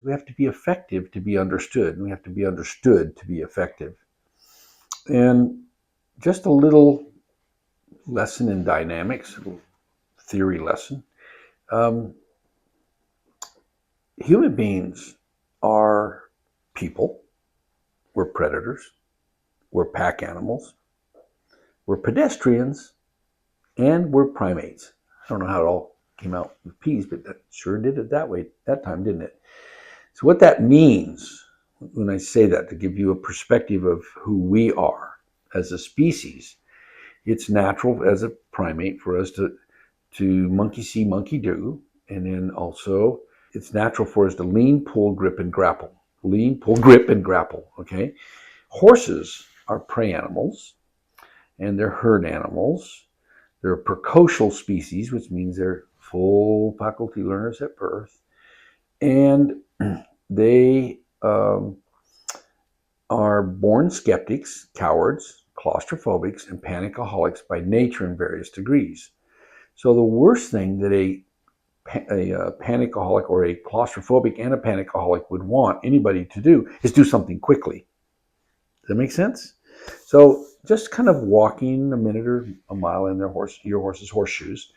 we have to be effective to be understood, and we have to be understood to be effective. And just a little lesson in dynamics, a little theory lesson. Human beings are people. We're predators. We're pack animals. We're pedestrians. And we're primates. I don't know how it all came out with P's, but that sure did it that way that time, didn't it? So what that means, when I say that, to give you a perspective of who we are as a species, it's natural as a primate for us to monkey see, monkey do. And then also, it's natural for us to lean, pull, grip, and grapple. Lean, pull, grip, and grapple, okay? Horses are prey animals, and they're herd animals. They're a precocial species, which means they're full faculty learners at birth. And they are born skeptics, cowards, claustrophobics, and panicaholics by nature in various degrees. So the worst thing that a panicaholic or a claustrophobic and a panicaholic would want anybody to do is do something quickly. Does that make sense? So just kind of walking a minute or a mile in your horse's horseshoes,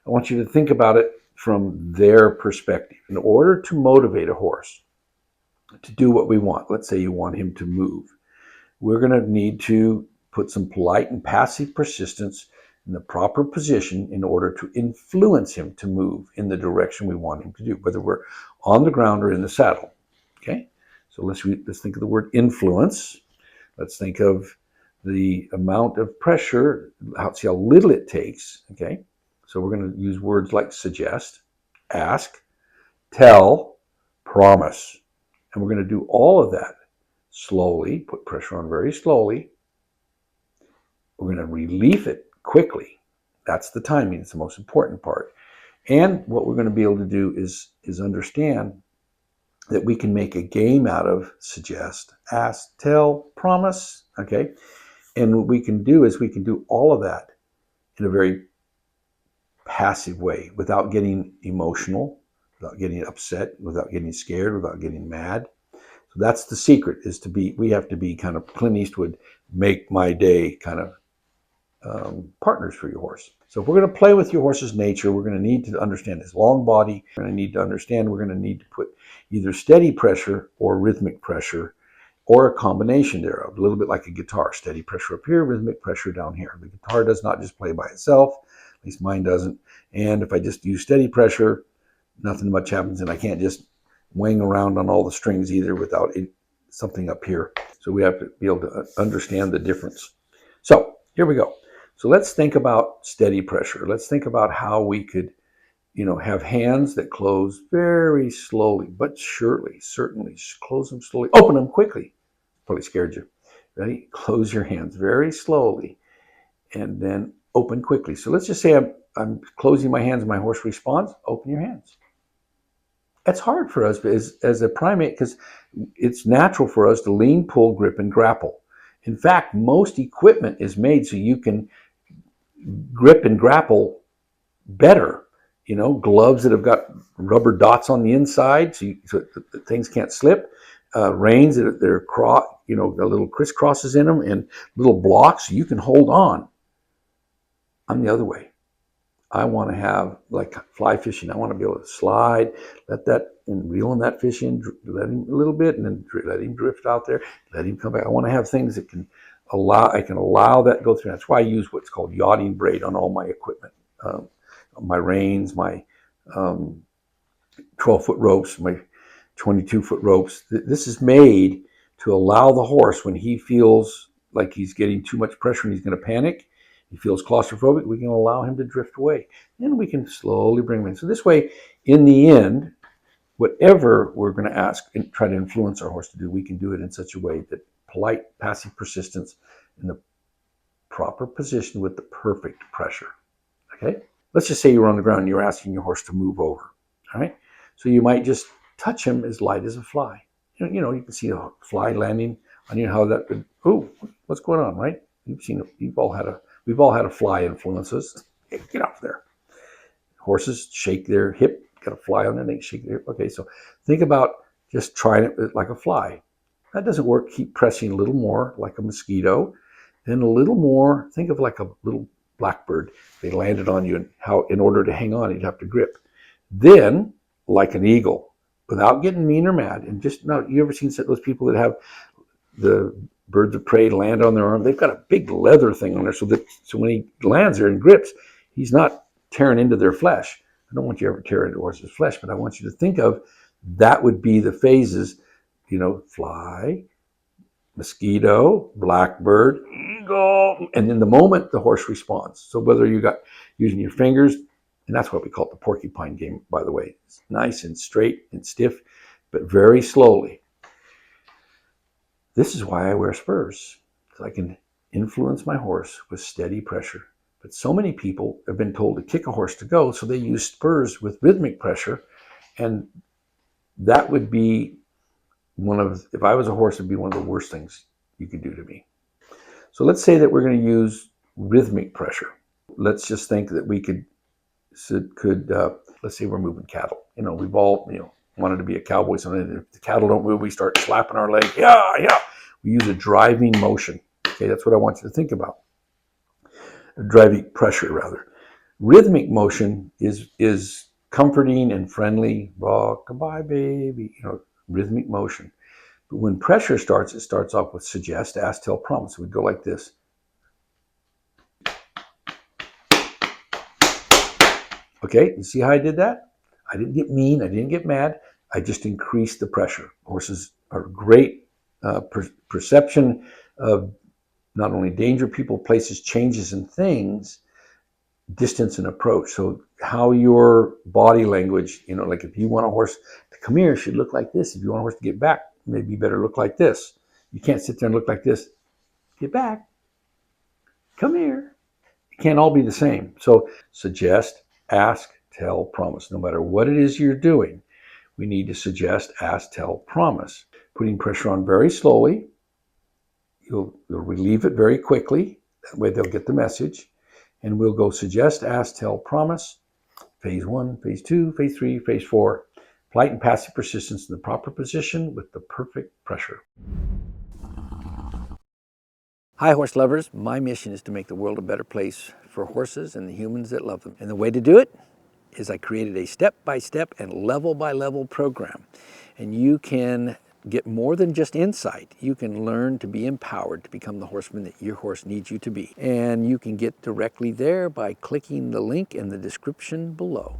I want you to think about it from their perspective. In order to motivate a horse to do what we want, let's say you want him to move, we're going to need to put some polite and passive persistence in the proper position in order to influence him to move in the direction we want him to do, whether we're on the ground or in the saddle. Okay? So let's think of the word influence. Let's think of the amount of pressure, see how little it takes, okay? So we're going to use words like suggest, ask, tell, promise. And we're going to do all of that slowly, put pressure on very slowly. We're going to relieve it quickly. That's the timing. It's the most important part. And what we're going to be able to do is understand that we can make a game out of suggest, ask, tell, promise, okay? And what we can do is we can do all of that in a very passive way without getting emotional, without getting upset, without getting scared, without getting mad. So that's the secret, is we have to be kind of Clint Eastwood, make my day kind of partners for your horse. So if we're going to play with your horse's nature, we're going to need to understand his long body. We're going to need to put either steady pressure or rhythmic pressure, or a combination thereof, a little bit like a guitar. Steady pressure up here, rhythmic pressure down here. The guitar does not just play by itself, at least mine doesn't. And if I just use steady pressure, nothing much happens, and I can't just wang around on all the strings either without something up here. So we have to be able to understand the difference. So here we go. So let's think about steady pressure. Let's think about how we could, have hands that close very slowly, but surely, certainly. Close them slowly. Open them quickly. Probably scared you. Ready? Close your hands very slowly and then open quickly. So let's just say I'm closing my hands and my horse responds. Open your hands. That's hard for us as a primate because it's natural for us to lean, pull, grip, and grapple. In fact, most equipment is made so you can grip and grapple better. Gloves that have got rubber dots on the inside so things can't slip. Reins that are the little crisscrosses in them and little blocks so you can hold on. I'm the other way. I want to have, like fly fishing, I want to be able to slide, let that, and reel in that fish in, let him a little bit, and then let him drift out there, let him come back. I want to have things that I can allow that to go through. That's why I use what's called yachting braid on all my equipment. My reins, my 12-foot ropes, my 22-foot ropes. This is made to allow the horse, when he feels like he's getting too much pressure and he's going to panic, he feels claustrophobic, we can allow him to drift away. Then we can slowly bring him in. So this way, in the end, whatever we're going to ask and try to influence our horse to do, we can do it in such a way that polite, passive persistence in the proper position with the perfect pressure. Okay? Let's just say you're on the ground and you're asking your horse to move over. All right? So you might just touch him as light as a fly. You can see a fly landing on you. How that could, what's going on, right? We've all had a fly influence us. Hey, get off there. Horses shake their hip, got a fly on there, they shake their hip. Okay, so think about just trying it like a fly. That doesn't work. Keep pressing a little more like a mosquito, then a little more. Think of like a little blackbird. They landed on you, and how in order to hang on, you'd have to grip. Then, like an eagle, without getting mean or mad, and just now, you ever seen those people that have the birds of prey land on their arm? They've got a big leather thing on there, so when he lands there and grips, he's not tearing into their flesh. I don't want you to ever tear into a horse's flesh, but I want you to think of that would be the phases, fly, mosquito, blackbird, eagle, and then the moment the horse responds. So whether you got using your fingers, and that's what we call it the porcupine game, by the way. It's nice and straight and stiff, but very slowly. This is why I wear spurs, because I can influence my horse with steady pressure. But so many people have been told to kick a horse to go, so they use spurs with rhythmic pressure, and that would be if I was a horse, it'd be one of the worst things you could do to me. So let's say that we're going to use rhythmic pressure. Let's just think that we could let's say we're moving cattle. We've all, wanted to be a cowboy. So if the cattle don't move, we start slapping our leg. Yeah. We use a driving motion. Okay, that's what I want you to think about. Driving pressure, rather. Rhythmic motion is comforting and friendly. Rock-a-bye, baby. Rhythmic motion. But when pressure starts, it starts off with suggest, ask, tell, promise. We'd go like this. Okay, you see how I did that? I didn't get mean, I didn't get mad. I just increased the pressure. Horses are great perception of not only danger, people, places, changes, and things, distance and approach. So how your body language, like if you want a horse to come here, it should look like this. If you want a horse to get back, maybe you better look like this. You can't sit there and look like this. Get back. Come here. It can't all be the same. So suggest, ask, tell, promise. No matter what it is you're doing, we need to suggest, ask, tell, promise. Putting pressure on very slowly. You'll relieve it very quickly. That way they'll get the message. And we'll go suggest, ask, tell, promise. Phase 1, phase 2, phase 3, phase 4. Polite and passive persistence in the proper position with the perfect pressure. Hi, horse lovers. My mission is to make the world a better place for horses and the humans that love them. And the way to do it is I created a step-by-step and level-by-level program. And you can get more than just insight. You can learn to be empowered to become the horseman that your horse needs you to be. And you can get directly there by clicking the link in the description below.